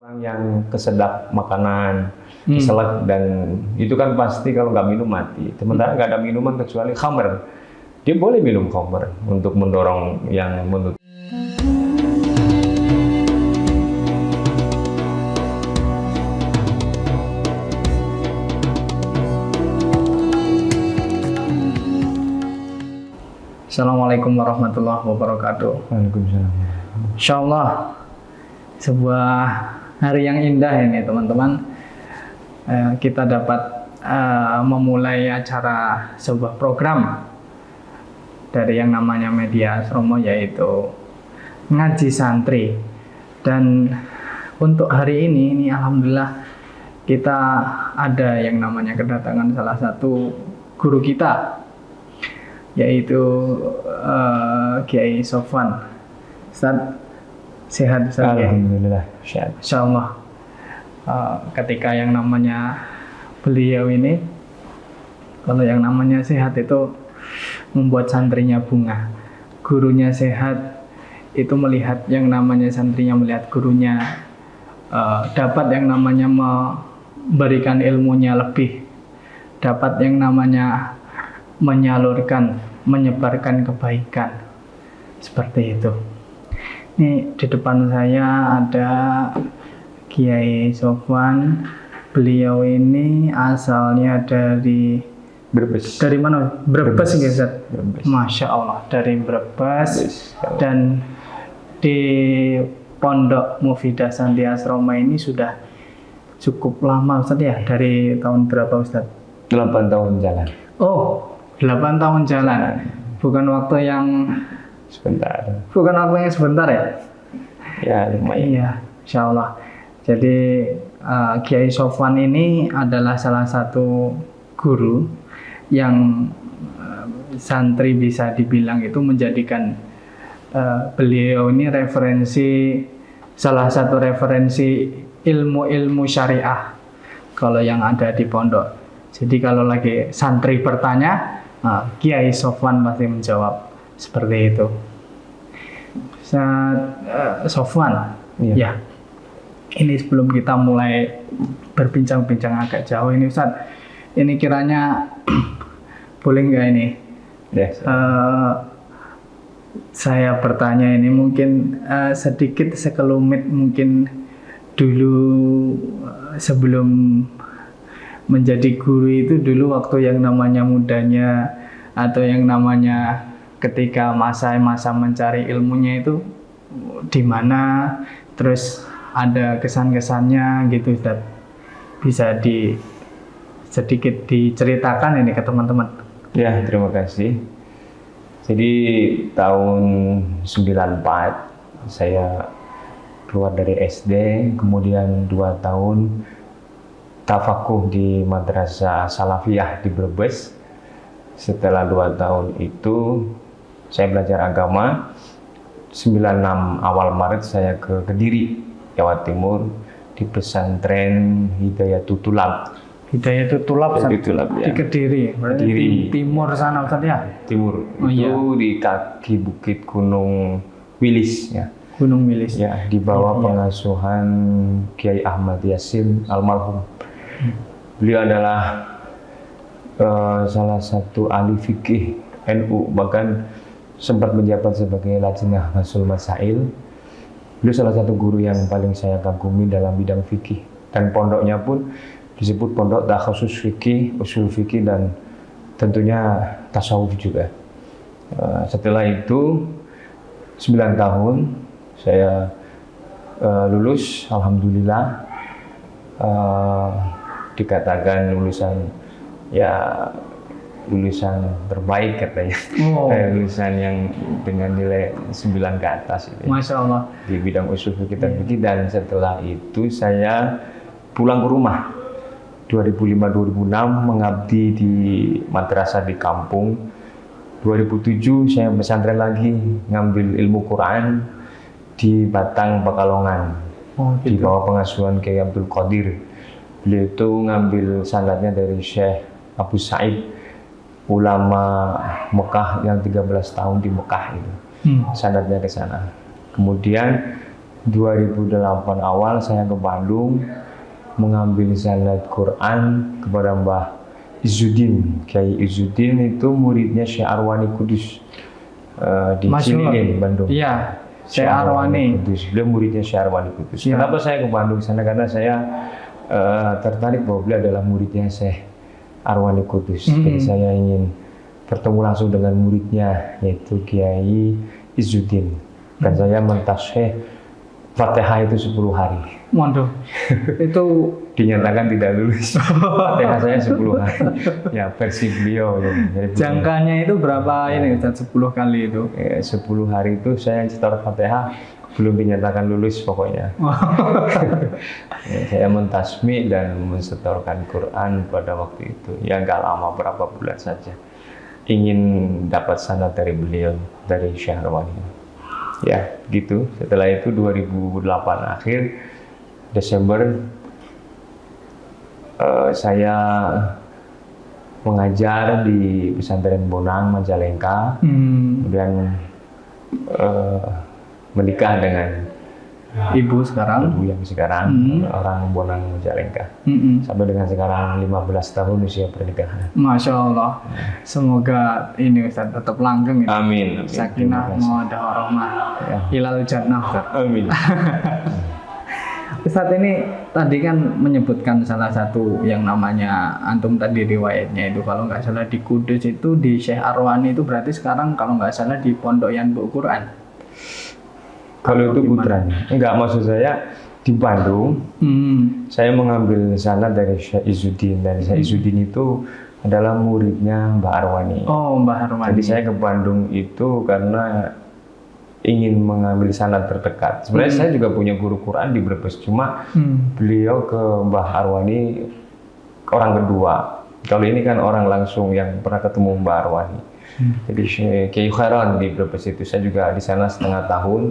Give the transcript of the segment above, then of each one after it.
Orang yang kesedap makanan, keselak, dan itu kan pasti kalau nggak minum mati. Sementara nggak ada minuman kecuali khamr. Dia boleh minum khamr untuk mendorong yang menutup. Assalamualaikum warahmatullahi wabarakatuh. Waalaikumsalam. Insyaallah sebuah hari yang indah ini teman-teman. Kita dapat memulai acara sebuah program dari yang namanya Media Asromo, yaitu ngaji santri. Dan untuk hari ini alhamdulillah kita ada yang namanya kedatangan salah satu guru kita, yaitu Kiai Sofwan. Ustaz, sehat Ustaz? Alhamdulillah, sehat. Insyaallah. Ketika yang namanya beliau ini, kalau yang namanya sehat itu membuat santrinya bunga, gurunya sehat itu melihat yang namanya santrinya melihat gurunya dapat yang namanya memberikan ilmunya lebih, dapat yang namanya menyalurkan, menyebarkan kebaikan, seperti itu. Ini di depan saya ada Kiai Sofwan. Beliau ini asalnya dari Brebes. Dari mana? Brebes, Brebes. Ustaz? Brebes. Masya Allah, dari Brebes. Brebes. Dan di Pondok Mufidah Santri Asroma ini sudah cukup lama, Ustaz, ya? Dari tahun berapa, Ustaz? 8 tahun jalan. Oh, 8 tahun jalan. Bukan waktu yang Sebentar. Bukan waktu yang sebentar, ya? Ya, lumayan. Iya, insya Allah. Jadi Kiai Sofwan ini adalah salah satu guru yang santri bisa dibilang itu menjadikan beliau ini salah satu referensi ilmu-ilmu syariah kalau yang ada di pondok. Jadi kalau lagi santri bertanya, Kiai Sofwan pasti menjawab seperti itu. Sofwan, Iya. ya. Ini sebelum kita mulai berbincang-bincang agak jauh ini, Ustaz, ini kiranya boleh nggak ini? Yes. Saya bertanya ini mungkin sedikit sekelumit, mungkin dulu sebelum menjadi guru itu dulu waktu yang namanya mudanya atau yang namanya ketika masa-masa mencari ilmunya itu di mana, terus ada kesan-kesannya gitu, Ustaz. Bisa sedikit diceritakan ini ke teman-teman. Ya, terima kasih. Jadi tahun 94 saya keluar dari SD, kemudian 2 tahun tafakuh di Madrasah Salafiyah di Brebes. Setelah 2 tahun itu saya belajar agama. 96 awal Maret saya ke Kediri, Jawa Timur, di pesantren Hidayatul Tulab. Hidayatul Tulab, Hidayatul Tulab, ya. Di Kediri, berarti Kediri. di timur sana, Ustaz, ya? Timur, Oh, itu iya. di kaki bukit Gunung Wilis, ya. Gunung Wilis. Ya, di bawah Iya. pengasuhan Kiai Ahmad Yasin almarhum. Beliau adalah salah satu ahli fikih NU, bahkan sempat menjabat sebagai Lajnah Masul Masail. Beliau salah satu guru yang paling saya kagumi dalam bidang fikih, dan pondoknya pun disebut pondok takhasus fikih, usul fikih, dan tentunya tasawuf juga. Setelah itu 9 tahun saya lulus, alhamdulillah. Dikatakan lulusan terbaik katanya. Oh. Lulusan yang dengan nilai 9 ke atas itu, Masya Allah. di bidang usul fikih dan fikih. Dan setelah itu saya pulang ke rumah 2005-2006 mengabdi di madrasah di kampung. 2007 saya pesantren lagi, ngambil ilmu Quran di Batang, Pekalongan. Oh, Di gitu. bawah pengasuhan Kiai Abdul Qadir. Beliau itu ngambil sanadnya dari Syekh Abu Sa'id, ulama Mekah yang 13 tahun di Mekah itu. Sanadnya ke sana. Kemudian 2008 awal saya ke Bandung mengambil sanad Quran kepada Mbah Izzuddin. Kiai Izzuddin itu muridnya Syekh Arwani Kudus di Cililin, Bandung. Iya, Syekh Arwani Kudus. Beliau muridnya Syekh Arwani Kudus. Ya. Kenapa saya ke Bandung sana? Karena saya tertarik bahwa beliau adalah muridnya Syekh Arwani Kudus. Jadi saya ingin bertemu langsung dengan muridnya, yaitu Kiai Izzuddin. Dan saya mentasyih Fatihah itu 10 hari. Waduh, itu Dinyatakan tidak lulus. Fatihah saya 10 hari. Ya, versi beliau. Ya. Jadi jangkanya itu berapa ini Ustaz? 10 kali itu? 10 hari itu saya setor Fatihah, belum dinyatakan lulus pokoknya. Ya, saya mentasmi dan mensetorkan Quran pada waktu itu. Ya nggak lama, berapa bulan saja. Ingin dapat sanad dari beliau, dari Syekh Arwani. Ya, gitu. Setelah itu 2008 akhir Desember saya mengajar di pesantren Bonang Majalengka, kemudian menikah dengan ibu sekarang, ibu yang sekarang orang Bonang Majalengka. Sampai dengan sekarang 15 tahun usia pernikahan. Masya Allah. Semoga ini Ustaz tetap langgeng ini. Amin. Sakinah mawaddah warahmah. Ya. Ilal jannah Ustaz. Amin. Ustaz ini tadi kan menyebutkan salah satu yang namanya antum tadi riwayatnya itu kalau nggak salah di Kudus itu di Syekh Arwani itu berarti sekarang kalau nggak salah di Pondok Yanbu Quran. Kalau itu putranya. Enggak, maksud saya di Bandung. Saya mengambil sanad dari Syekh Izzuddin, dan Syekh Izzuddin itu adalah muridnya Mbah Arwani. Oh, Mbah Arwani. Jadi saya ke Bandung itu karena ingin mengambil sanad terdekat. Sebenarnya saya juga punya guru Quran di Brebes, cuma beliau ke Mbah Arwani orang kedua. Kalau ini kan orang langsung yang pernah ketemu Mbah Arwani. Jadi Kiai Khairon di Brebes itu saya juga di sana setengah tahun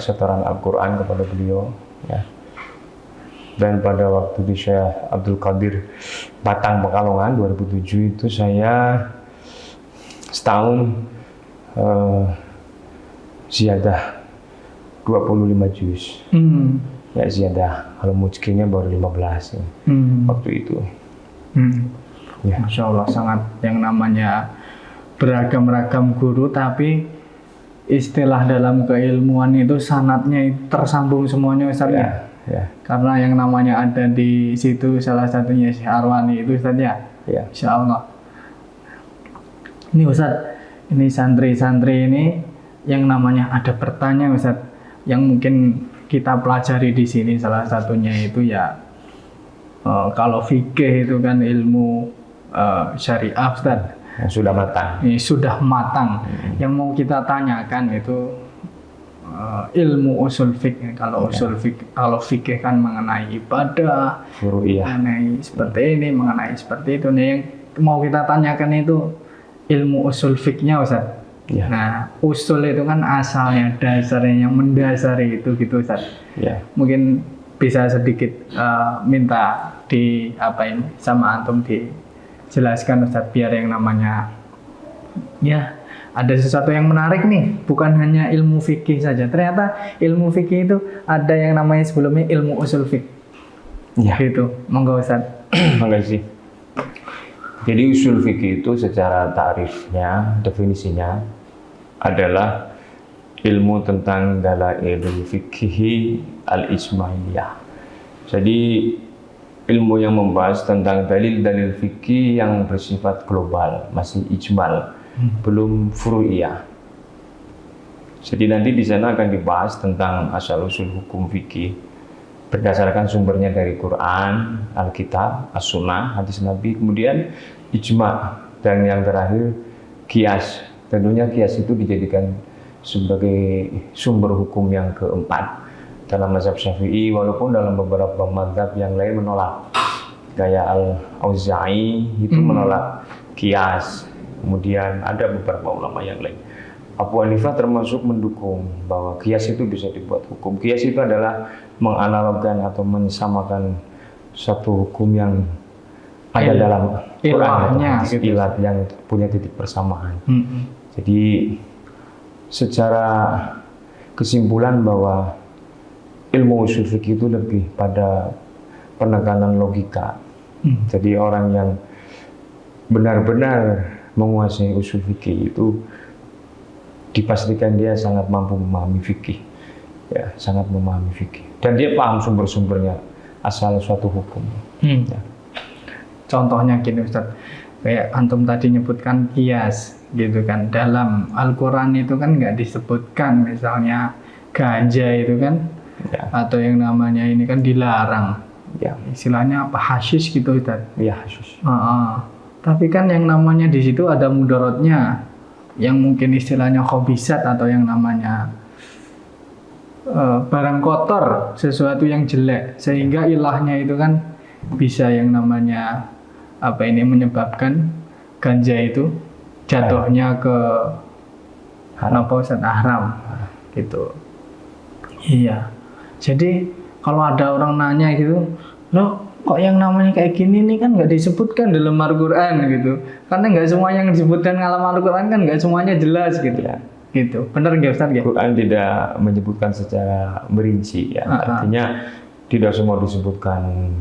setoran Al-Quran kepada beliau. Ya. Dan pada waktu di Syekh Abdul Qadir Batang Pekalongan 2007 itu saya setahun ziyadah 25 juz. Ya ziyadah, kalau mujkinya baru 15 ya. Waktu itu. Ya. Masya Allah, sangat yang namanya beragam-ragam guru, tapi istilah dalam keilmuan itu sanatnya tersambung semuanya Ustaz ya. Ya. Karena yang namanya ada di situ salah satunya Syekh Arwani itu Ustaz ya. Ya. Insya Allah. Ini Ustaz, ini santri-santri ini yang namanya ada pertanyaan Ustaz yang mungkin kita pelajari di sini, salah satunya itu ya kalau fikih itu kan ilmu syariah Ustaz. Yang sudah matang. Ini sudah matang. Yang mau kita tanyakan itu ilmu usul fikih. Kalau usul fikih, kalau fikih kan mengenai ibadah, mengenai seperti ini, mengenai seperti itu. Nah, yang mau kita tanyakan itu ilmu usul fikihnya Ustaz. Ya. Nah, usul itu kan asalnya, dasarnya, yang mendasari itu gitu Ustaz. Ya. Mungkin bisa sedikit minta di apa ini sama antum dijelaskan Ustaz, biar yang namanya ya ada sesuatu yang menarik nih, bukan hanya ilmu fikih saja. Ternyata ilmu fikih itu ada yang namanya sebelumnya ilmu usul fikih. Ya. Gitu. Monggo Ustaz. Makasih. Jadi usul fikih itu secara ta'rifnya, definisinya adalah ilmu tentang dalailul fikhi al-ijmaiyah. Jadi ilmu yang membahas tentang dalil-dalil fikih yang bersifat global, masih ijmal, belum furu'iyah. Jadi nanti di sana akan dibahas tentang asal-usul hukum fikih berdasarkan sumbernya dari Quran, Alkitab, As-Sunnah, hadis Nabi, kemudian ijma, dan yang terakhir kias. Tentunya kias itu dijadikan sebagai sumber hukum yang keempat dalam mazhab Syafi'i, walaupun dalam beberapa mazhab yang lain menolak. Kayak Al-Auza'i itu menolak kias. Kemudian ada beberapa ulama yang lain. Abu Hanifah termasuk mendukung bahwa kias itu bisa dibuat hukum. Kias itu adalah menganalogkan atau mensamakan satu hukum yang ada dalam Quran, istilah yang punya titik persamaan. Jadi secara kesimpulan bahwa ilmu usul fikih itu lebih pada penekanan logika. Jadi orang yang benar-benar menguasai usul fikih itu dipastikan dia sangat mampu memahami fikih, ya, sangat memahami fikih, dan dia paham sumber-sumbernya asal suatu hukum. Ya. Contohnya gini Ustaz, kayak antum tadi nyebutkan kias gitu kan, dalam Al-Quran itu kan nggak disebutkan misalnya ganja itu kan, Ya. atau yang namanya ini kan dilarang, Ya. istilahnya apa, hashish gitu Ustaz. Ya, khusus. Tapi kan yang namanya di situ ada mudaratnya, yang mungkin istilahnya khobisat atau yang namanya barang kotor, sesuatu yang jelek, sehingga ilahnya itu kan bisa yang namanya apa ini menyebabkan ganja itu jatuhnya ke apa Ustaz, haram gitu. Iya. Jadi kalau ada orang nanya gitu, loh kok yang namanya kayak gini nih kan nggak disebutkan dalam Al-Quran gitu, karena nggak semua yang disebutkan dalam Al-Quran kan nggak semuanya jelas gitu. Ya. Gitu. Benar nggak Ustaz? Quran tidak menyebutkan secara merinci, ya. Artinya tidak semua disebutkan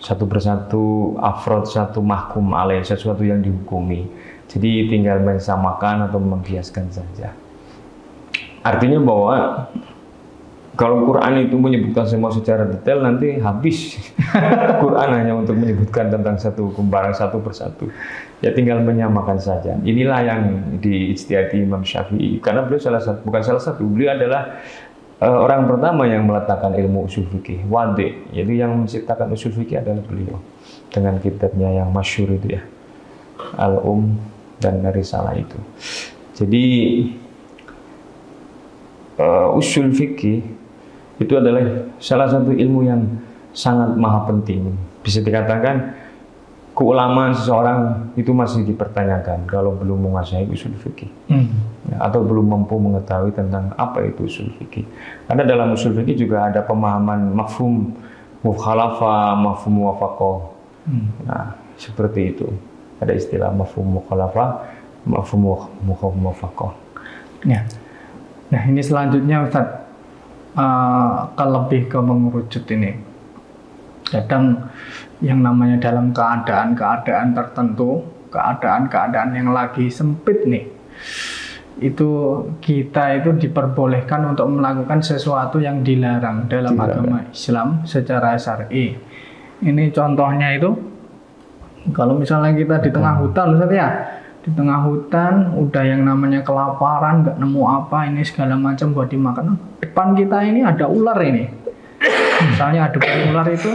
satu persatu afrod, satu mahkum alaih, sesuatu yang dihukumi. Jadi tinggal mensamakan atau membiaskan saja. Artinya bahwa kalau Quran itu menyebutkan semua secara detail, nanti habis Quran hanya untuk menyebutkan tentang satu hukum barang satu persatu. Ya tinggal menyamakan saja. Inilah yang diijtihadi Imam Syafi'i, karena beliau beliau adalah orang pertama yang meletakkan ilmu usul fikih, wadi, yaitu yang menciptakan usul fikih adalah beliau dengan kitabnya yang masyhur itu, ya, dan Risalah itu. Jadi usul fikih itu adalah salah satu ilmu yang sangat maha penting. Bisa dikatakan keulamaan seseorang itu masih dipertanyakan kalau belum menguasai usul fikih, atau belum mampu mengetahui tentang apa itu usul fikih. Karena dalam usul fikih juga ada pemahaman mafhum mukhalafah, mafhum muwafaqah. Nah, seperti itu. Ada istilah mafhum mukhalafah, mafhum muwafaqah. Ya. Nah, ini selanjutnya Ustaz, lebih ke mengerucut ini. Kadang yang namanya dalam keadaan-keadaan tertentu, keadaan-keadaan yang lagi sempit nih, itu kita itu diperbolehkan untuk melakukan sesuatu yang dilarang dalam agama Islam secara syar'i. Ini contohnya itu kalau misalnya kita di tengah hutan, Ustaz, ya, di tengah hutan udah yang namanya kelaparan, nggak nemu apa ini segala macam buat dimakan, depan kita ini ada ular ini, misalnya ada ular itu,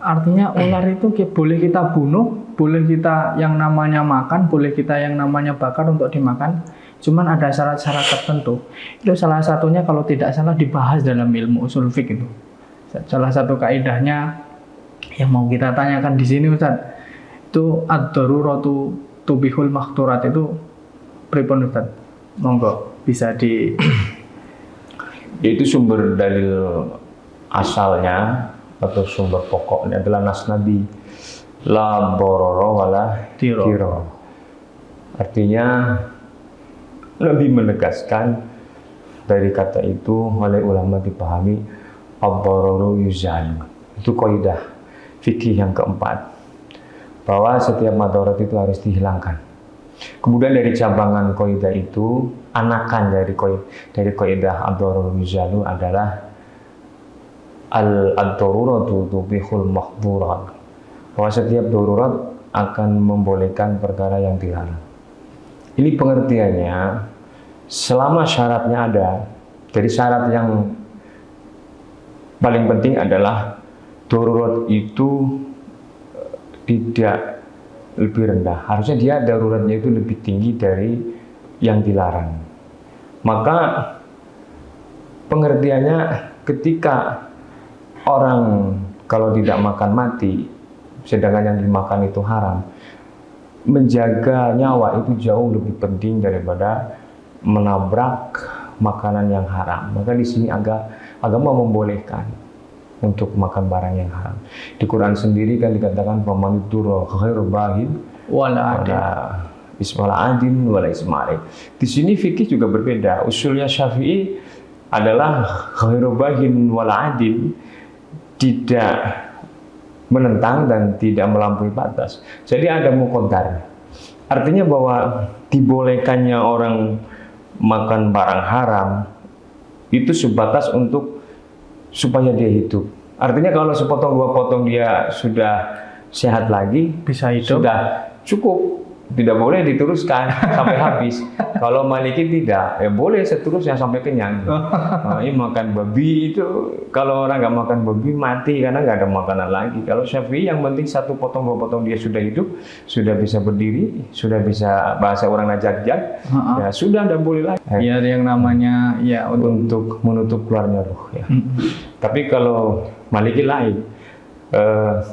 artinya ular itu boleh kita bunuh, boleh kita yang namanya makan, boleh kita yang namanya bakar untuk dimakan, cuman ada syarat-syarat tertentu. Itu salah satunya kalau tidak salah dibahas dalam ilmu usul fiqh itu. Salah satu kaidahnya yang mau kita tanyakan di sini Ustaz, itu ad-daruratu tubihul makhturat, itu pripun Ustaz? Monggo bisa di Itu sumber dalil asalnya atau sumber pokoknya adalah nas Nabi, la bororo wala tiro. Artinya lebih menegaskan dari kata itu oleh ulama dipahami ad-dararu yuzal. Itu kaidah fikih yang keempat, bahwa setiap madarat itu harus dihilangkan. Kemudian dari cabangan kaidah itu, anakan dari kaidah ad-dararu yuzalu adalah ad-daruratu tubihul mahdhurat, bahwa setiap darurat akan membolehkan perkara yang dilarang. Ini pengertiannya selama syaratnya ada. Jadi syarat yang paling penting adalah darurat itu tidak lebih rendah. Harusnya dia daruratnya itu lebih tinggi dari yang dilarang. Maka pengertiannya ketika orang kalau tidak makan mati, sedangkan yang dimakan itu haram, menjaga nyawa itu jauh lebih penting daripada menabrak makanan yang haram. Maka di sini agama membolehkan untuk makan barang yang haram. Di Quran sendiri kan dikatakan faman dzurra ghairu baghin wala ismal adin wala isma'il. Di sini fikih juga berbeda. Usulnya Syafi'i adalah ghairu baghin wala adil, tidak menentang dan tidak melampaui batas. Jadi ada muqaddar. Artinya bahwa dibolehkannya orang makan barang haram itu sebatas untuk supaya dia hidup. Artinya kalau sepotong dua potong dia sudah sehat lagi, Bisa hidup. sudah cukup. Tidak boleh diteruskan sampai habis. Kalau Maliki tidak, ya boleh seterusnya sampai kenyang. Nah, ini makan babi itu, kalau orang nggak makan babi mati karena nggak ada makanan lagi. Kalau Syafi'i yang penting satu potong dua potong dia sudah hidup, sudah bisa berdiri, sudah bisa bahasa orang najak-jak, ya sudah tidak boleh lagi. Ya yang namanya ya Untuk menutup keluarnya ruh. Ya. Tapi kalau Maliki lain,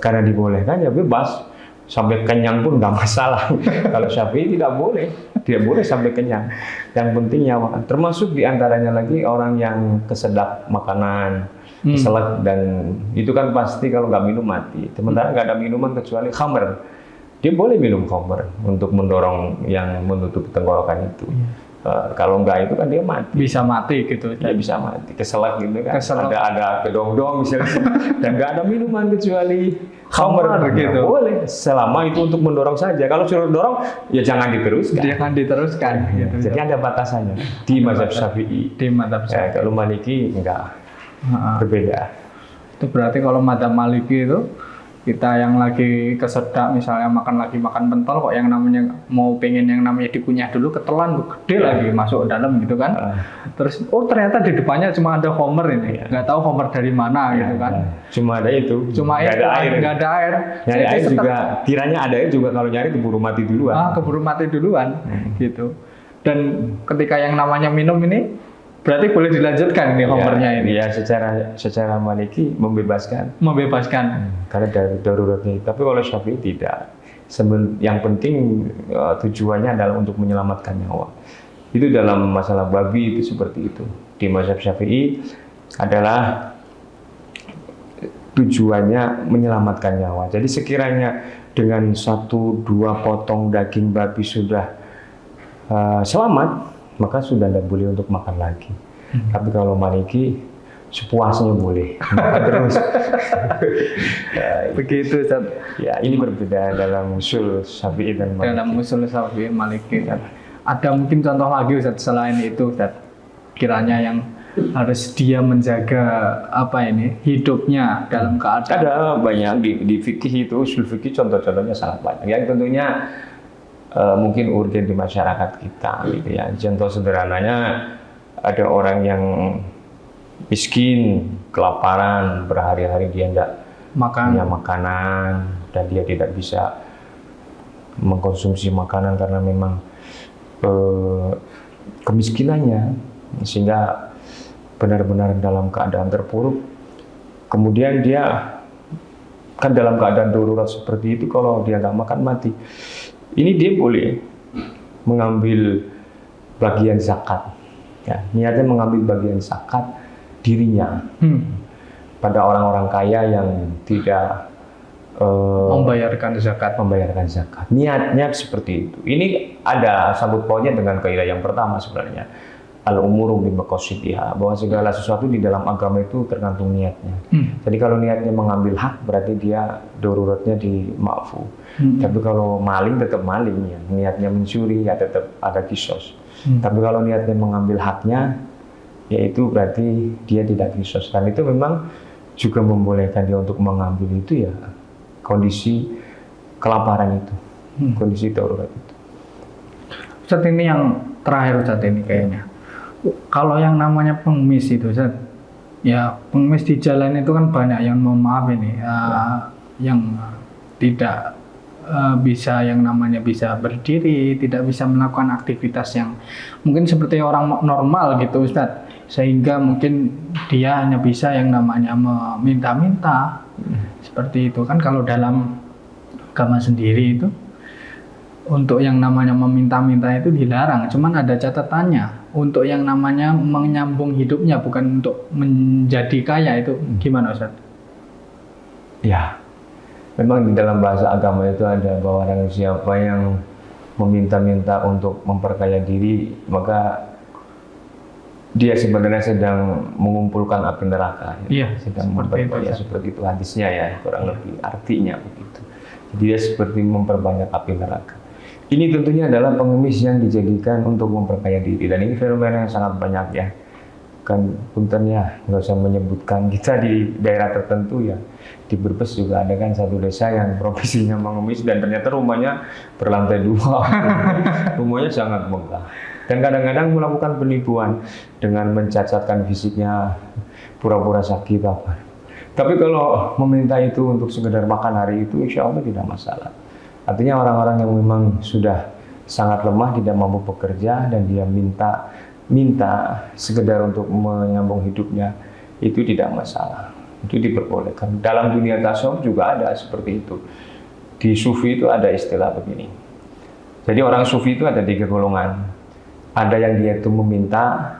karena dibolehkan ya bebas. Sampai kenyang pun nggak masalah. Kalau Syafi'i tidak boleh sampai kenyang. Yang penting nyawa. Termasuk diantaranya lagi orang yang kesedap makanan, keselak, dan itu kan pasti kalau nggak minum mati. Sementara nggak ada minuman kecuali khamr. Dia boleh minum khamr untuk mendorong yang menutup tenggorokan itu. Kalau enggak itu kan dia mati. bisa mati gitu. Dia bisa mati, keselak gitu kan. Keselak. Ada kedong-dong misalnya, dan nggak ada minuman kecuali khamr gitu. Boleh, selama itu untuk mendorong saja. Kalau suruh dorong, ya jangan diteruskan. Jangan diteruskan. Gitu. Jadi ada batasannya di mazhab Syafi'i. Di madzhab Syafi'i. Kalau Maliki enggak, berbeda. Itu berarti kalau madzhab Maliki itu kita yang lagi kesedak misalnya makan pentol kok yang namanya mau pengen yang namanya dikunyah dulu ketelan gede lagi masuk dalam gitu kan. Terus ternyata di depannya cuma ada homer ini. Nggak tahu homer dari mana gitu kan. Cuma ada itu. Cuma nggak ada air. Nggak ada air. Nyari air juga, kiranya ada air juga kalau nyari keburu mati duluan. Keburu mati duluan gitu. Dan ketika yang namanya minum ini berarti boleh dilanjutkan nih homernya ini. Ya, secara Maliki membebaskan. Karena dari daruratnya. Tapi kalau Syafi'i tidak. Yang penting tujuannya adalah untuk menyelamatkan nyawa. Itu dalam masalah babi itu seperti itu. Di mazhab Syafi'i adalah tujuannya menyelamatkan nyawa. Jadi sekiranya dengan 1-2 potong daging babi sudah selamat, maka sudah tidak boleh untuk makan lagi. Tapi kalau Maliki sepuasnya boleh makan terus. Begitu Ustaz. Ya, ini berbeda dalam usul Syafi'i dan Maliki. Dalam usul Syafi'i Maliki. Ada mungkin contoh lagi Ustaz selain itu Ustaz. Kiranya yang harus dia menjaga hidupnya dalam keadaan. Ada banyak di fikih itu, usul fikih contoh-contohnya sangat banyak. Yang tentunya mungkin urgen di masyarakat kita gitu ya. Contoh sederhananya ada orang yang miskin, kelaparan, berhari-hari dia tidak punya makanan dan dia tidak bisa mengkonsumsi makanan karena memang kemiskinannya, sehingga benar-benar dalam keadaan terpuruk. Kemudian dia kan dalam keadaan darurat seperti itu, kalau dia nggak makan mati. Ini dia boleh mengambil bagian zakat. Ya, niatnya mengambil bagian zakat dirinya pada orang-orang kaya yang tidak membayarkan zakat. Niatnya seperti itu. Ini ada sangkut pautnya dengan kaidah yang pertama sebenarnya. Al-umuru bimaqasidiha, bahwa segala sesuatu di dalam agama itu tergantung niatnya. Jadi kalau niatnya mengambil hak berarti dia daruratnya dimaafu. Tapi kalau maling tetap maling ya. Niatnya mencuri ya tetap ada kisos. Tapi kalau niatnya mengambil haknya, yaitu berarti dia tidak kisos. Dan itu memang juga membolehkan dia untuk mengambil itu ya kondisi kelaparan itu, kondisi darurat itu. Ustaz, ini yang terakhir Ustaz ini kayaknya. Kalau yang namanya pengemis itu Ustaz, ya pengemis di jalan itu kan banyak yang mohon maaf ini, yang tidak bisa yang namanya bisa berdiri, tidak bisa melakukan aktivitas yang mungkin seperti orang normal gitu Ustaz, sehingga mungkin dia hanya bisa yang namanya meminta-minta seperti itu kan. Kalau dalam agama sendiri itu untuk yang namanya meminta-minta itu dilarang, cuman ada catatannya untuk yang namanya menyambung hidupnya, bukan untuk menjadi kaya. Itu gimana Ustaz? Ya, memang di dalam bahasa agama itu ada bahwa orang siapa yang meminta-minta untuk memperkaya diri, maka dia sebenarnya sedang mengumpulkan api neraka. Iya, sedang seperti itu, memperbanyak, Ustaz. seperti itu hadisnya ya, kurang lebih artinya begitu. Jadi dia seperti memperbanyak api neraka. Ini tentunya adalah pengemis yang dijadikan untuk memperkaya diri, dan ini fenomena yang sangat banyak ya. Kan puntennya nggak usah menyebutkan, kita di daerah tertentu ya, di Brebes juga ada kan satu desa yang profesinya mengemis dan ternyata rumahnya berlantai 2. Rumahnya sangat megah. Dan kadang-kadang melakukan penipuan dengan mencacatkan fisiknya, pura-pura sakit apa. Tapi kalau meminta itu untuk sekedar makan hari itu, insya Allah tidak masalah. Artinya orang-orang yang memang sudah sangat lemah, tidak mampu bekerja, dan dia minta sekedar untuk menyambung hidupnya, itu tidak masalah. Itu diperbolehkan. Dalam dunia tasawuf juga ada seperti itu. Di sufi itu ada istilah begini. Jadi orang sufi itu ada 3 golongan. Ada yang dia itu meminta,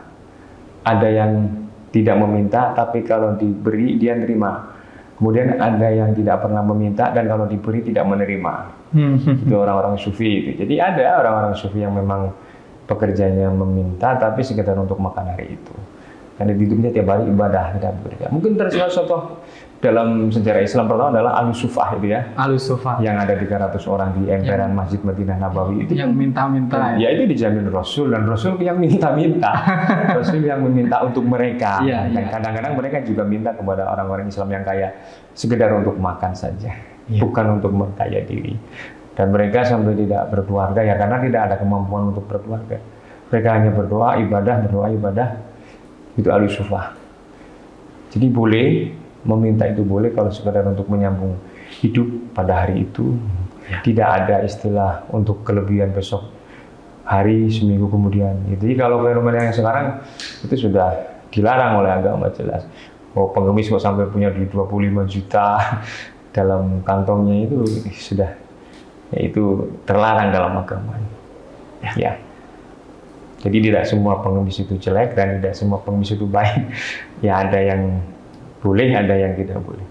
ada yang tidak meminta, tapi kalau diberi dia nerima. Kemudian ada yang tidak pernah meminta dan kalau diberi tidak menerima. Itu orang-orang sufi itu. Jadi ada orang-orang sufi yang memang pekerjaannya meminta tapi sekedar untuk makan hari itu. Karena hidupnya tiap hari ibadah, tidak bekerja. Mungkin tersalah contoh dalam sejarah Islam pertama adalah Al-Sufah itu ya. Al-Sufah. Yang ada 300 orang di emperan Masjid Madinah Nabawi itu. Yang minta-minta Ya itu dijamin Rasul, dan Rasul yang minta-minta. Rasul yang meminta untuk mereka. Iya, Dan iya. kadang-kadang mereka juga minta kepada orang-orang Islam yang kaya sekedar untuk makan saja, Iya. bukan untuk memperkaya diri. Dan mereka sampai tidak berkeluarga ya karena tidak ada kemampuan untuk berkeluarga. Mereka hanya berdoa, ibadah. Itu Al-Sufah. Jadi boleh meminta, itu boleh kalau sekedar untuk menyambung hidup pada hari itu. Ya. Tidak ada istilah untuk kelebihan besok hari, seminggu kemudian. Jadi kalau fenomena yang sekarang itu sudah dilarang oleh agama jelas. Oh, pengemis kok sampai punya duit 25 juta dalam kantongnya, itu sudah, ya itu terlarang dalam agama. Ya. Jadi tidak semua pengemis itu jelek dan tidak semua pengemis itu baik. Ya ada yang boleh, ada yang tidak boleh.